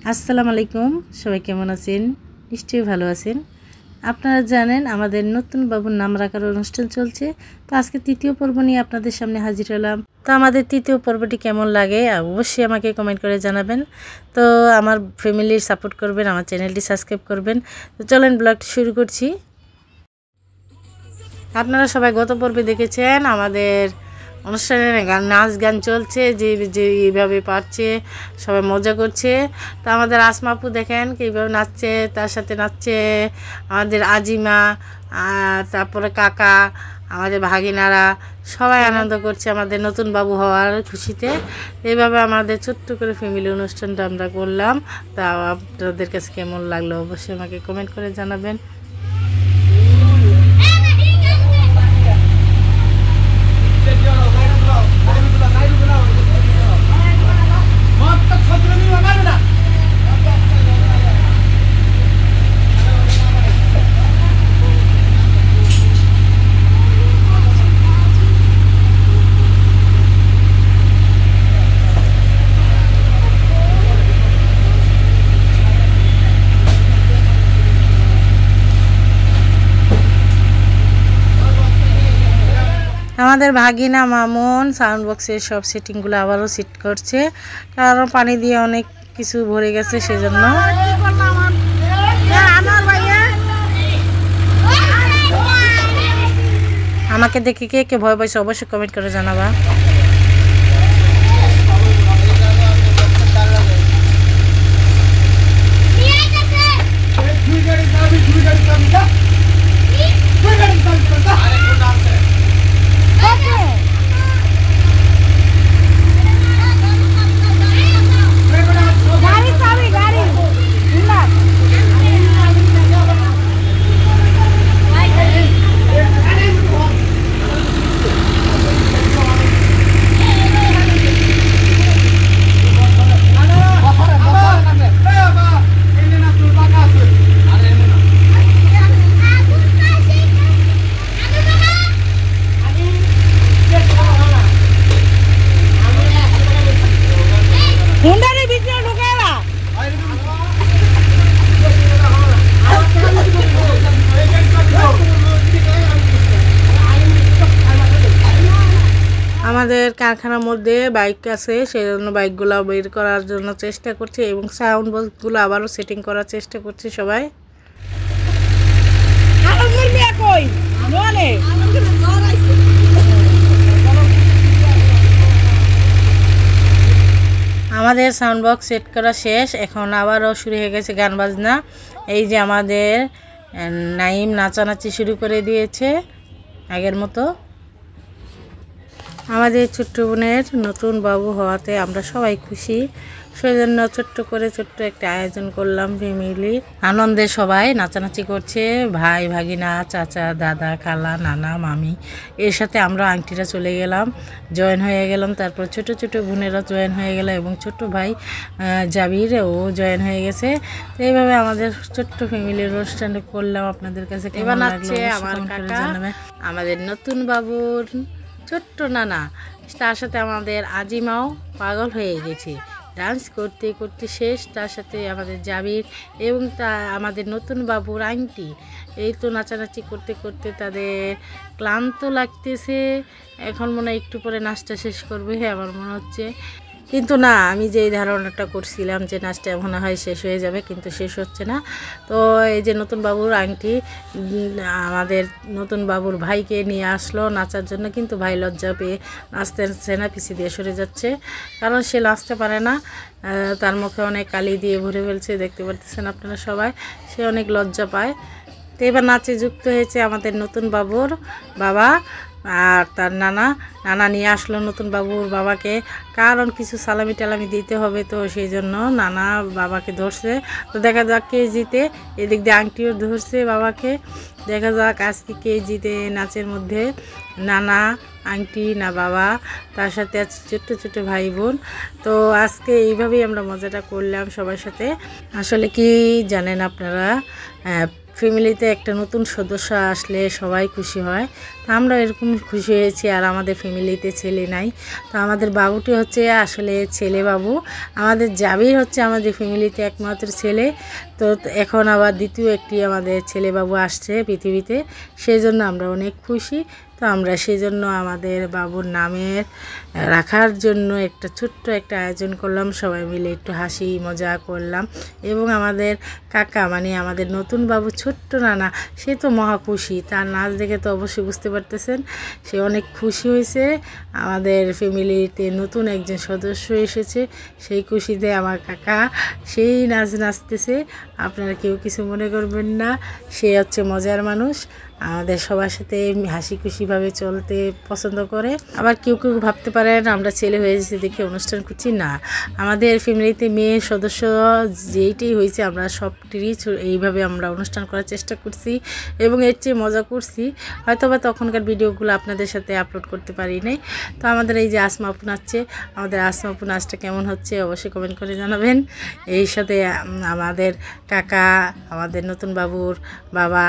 আসসালামু আলাইকুম। সবাই কেমন আছেন? নিশ্চয়ই ভালো আছেন। আপনারা জানেন আমাদের নতুন বাবুর নাম রাখার অনুষ্ঠান চলছে। তো আজকে তৃতীয় পর্ব নিয়ে আপনাদের সামনে হাজির হলাম। তো আমাদের তৃতীয় পর্বটি কেমন লাগে অবশ্যই আমাকে কমেন্ট করে জানাবেন। তো আমার ফ্যামিলির সাপোর্ট করবেন, আমার চ্যানেলটি সাবস্ক্রাইব করবেন। তো চলেন ব্লগটি শুরু করছি। আপনারা সবাই গত পর্বে দেখেছেন আমাদের অনুষ্ঠানে নাচ গান চলছে, যে এইভাবে পারছে সবাই মজা করছে। তো আমাদের আসমাপু দেখেন কীভাবে নাচছে, তার সাথে নাচছে আমাদের আজিমা, তারপরে কাকা, আমাদের ভাগিনারা সবাই আনন্দ করছে আমাদের নতুন বাবু হওয়ার খুশিতে। এইভাবে আমাদের ছোট্ট করে ফ্যামিলি অনুষ্ঠানটা আমরা করলাম। তা আপনাদের কাছে কেমন লাগলো অবশ্যই আমাকে কমেন্ট করে জানাবেন। আমাদের ভাগিনা মামুন সাউন্ড বক্সের সব সেটিংগুলো আবারও সেট করছে, কারণ পানি দিয়ে অনেক কিছু ভরে গেছে সেজন্য। আমাকে দেখে কে কে ভয় পাইছে অবশ্যই কমেন্ট করে জানাবা। আমাদের কারখানার মধ্যে বাইক আছে, সেই জন্য বাইকগুলো বের করার জন্য চেষ্টা করছে এবং সাউন্ড বক্সগুলো আবারও সেটিং করার চেষ্টা করছে সবাই। আমাদের সাউন্ড বক্স সেট করা শেষ, এখন আবারও শুরু হয়ে গেছে গান বাজনা। এই যে আমাদের নাইম নাচানাচি শুরু করে দিয়েছে আগের মতো। আমাদের ছোট্ট বোনের নতুন বাবু হওয়াতে আমরা সবাই খুশি, সেজন্য ছোট্ট একটা আয়োজন করলাম ফ্যামিলি আনন্দে। সবাই নাচানাচি করছে, ভাই ভাগিনা, চাচা, দাদা, খালা, নানা, মামি, এর সাথে আমরা আংটিরা চলে গেলাম, জয়েন হয়ে গেলাম। তারপর ছোট বোনেরা জয়েন হয়ে গেল এবং ছোট ভাই জাবির ও জয়েন হয়ে গেছে। তো এইভাবে আমাদের ছোট্ট ফ্যামিলির অনুষ্ঠান করলাম। আপনাদের কাছে কেমন লাগলো আমার কাকা, আমাদের নতুন বাবুর ছোট্ট নানা, তার সাথে আমাদের আজিমাও পাগল হয়ে গেছে ডান্স করতে করতে শেষ। তার সাথে আমাদের জাবির এবং আমাদের নতুন বাবুর আংটি, এই তো নাচানাচি করতে করতে তাদের ক্লান্ত লাগতেছে। এখন মনে হয় একটু পরে নাচটা শেষ করবে আমার মনে হচ্ছে, কিন্তু না, আমি যে ধারণাটা করছিলাম যে নাচটা মনে হয় শেষ হয়ে যাবে, কিন্তু শেষ হচ্ছে না। তো এই যে নতুন বাবুর আংটি আমাদের নতুন বাবুর ভাইকে নিয়ে আসলো নাচার জন্য, কিন্তু ভাই লজ্জা পেয়ে নাচতেছে না, পিছিয়ে দিয়ে সরে যাচ্ছে, কারণ সে নাচতে পারে না। তার মুখে অনেক কালি দিয়ে ভরে ফেলছে, দেখতে পারতেছেন আপনারা সবাই, সে অনেক লজ্জা পায়। তো এবার নাচে যুক্ত হয়েছে আমাদের নতুন বাবুর বাবা আর তার নানা নিয়ে আসলো নতুন বাবুর বাবাকে, কারণ কিছু সালামি টালামি দিতে হবে, তো সেই জন্য নানা বাবাকে ধরছে। তো দেখা যাক কে জিতে, এদিক দিয়ে আংটিও ধরছে বাবাকে, দেখা যাক আজকে কে জিতে নাচের মধ্যে, নানা, আংটি না বাবা, তার সাথে আছে ছোট্ট ভাই বোন। তো আজকে এইভাবেই আমরা মজাটা করলাম সবার সাথে। আসলে কি জানেন আপনারা, ফ্যামিলিতে একটা নতুন সদস্য আসলে সবাই খুশি হয়। তো আমরা এরকম খুশি হয়েছি। আর আমাদের ফ্যামিলিতে ছেলে নাই, তো আমাদের বাবুটি হচ্ছে আসলে ছেলে বাবু। আমাদের জাবির হচ্ছে আমাদের ফ্যামিলিতে একমাত্র ছেলে। তো এখন আবার দ্বিতীয় একটি আমাদের ছেলে বাবু আসছে পৃথিবীতে, সেই জন্য আমরা অনেক খুশি। তো আমরা সেই জন্য আমাদের বাবুর নামের রাখার জন্য একটা ছোট্ট একটা আয়োজন করলাম, সবাই মিলে একটু হাসি মজা করলাম। এবং আমাদের কাকা মানে আমাদের নতুন বাবু ছোট্ট নানা, সে তো মহা খুশি। তার নাচ দেখে তো অবশ্যই বুঝতে পারতেছেন সে অনেক খুশি হয়েছে। আমাদের ফ্যামিলিতে নতুন একজন সদস্য এসেছে, সেই খুশিতে আমার কাকা সেই নাচ নাচতেছে। আপনারা কেউ কিছু মনে করবেন না, সে হচ্ছে মজার মানুষ, আমাদের সবার সাথে হাসি খুশিভাবে চলতে পছন্দ করে। আবার কেউ কেউ ভাবতে পারেন আমরা ছেলে হয়েছে দেখে অনুষ্ঠান করছি, না, আমাদের ফ্যামিলিতে মেয়ে সদস্য যেইটাই হয়েছে আমরা সবটিরই এইভাবে আমরা অনুষ্ঠান করার চেষ্টা করছি এবং এর চেয়ে মজা করছি। হয়তোবা তখনকার ভিডিওগুলো আপনাদের সাথে আপলোড করতে পারি নাই। তো আমাদের এই যে আসমা আপু নাচছে, আমাদের আসমা আপু নাচটা কেমন হচ্ছে অবশ্যই কমেন্ট করে জানাবেন। এই সাথে আমাদের কাকা, আমাদের নতুন বাবুর বাবা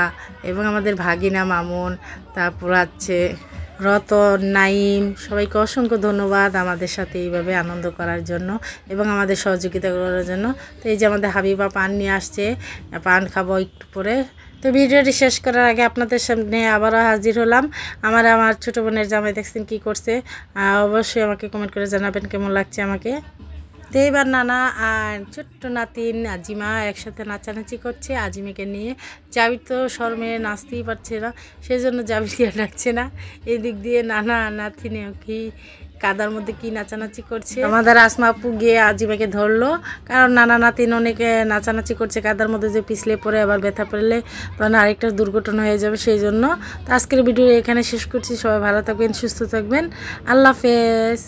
এবং আমাদের ভাগিনা মামুন, তারপর আছে রতন, নাইম, সবাইকে অসংখ্য ধন্যবাদ আমাদের সাথে এইভাবে আনন্দ করার জন্য এবং আমাদের সহযোগিতা করার জন্য। তো এই যে আমাদের হাবিবা পান নিয়ে আসছে, পান খাবো একটু পরে। তো ভিডিওটি শেষ করার আগে আপনাদের সামনে আবারও হাজির হলাম। আমার ছোটো বোনের জামাই দেখছেন কী করছে, অবশ্যই আমাকে কমেন্ট করে জানাবেন কেমন লাগছে আমাকে। তো এবার নানা আর ছোট্ট নাতিন আজিমা একসাথে নাচানাচি করছে আজিমিকে নিয়ে। জাবির তো শরমে নাচতেই পারছে না, সেই জন্য জাবিরকে ডাকছে না। এদিক দিয়ে নানা নাতিনেও কি কাদার মধ্যে কি নাচানাচি করছে। আমাদের আসমা আপু গিয়ে আজিমাকে ধরলো, কারণ নানা নাতিন অনেকে নাচানাচি করছে কাদার মধ্যে, যে পিছলে পড়ে আবার ব্যথা পড়লে তখন আরেকটা দুর্ঘটনা হয়ে যাবে, সেই জন্য। তো আজকের ভিডিও এখানে শেষ করছি। সবাই ভালো থাকবেন, সুস্থ থাকবেন, আল্লাহ হাফেজ।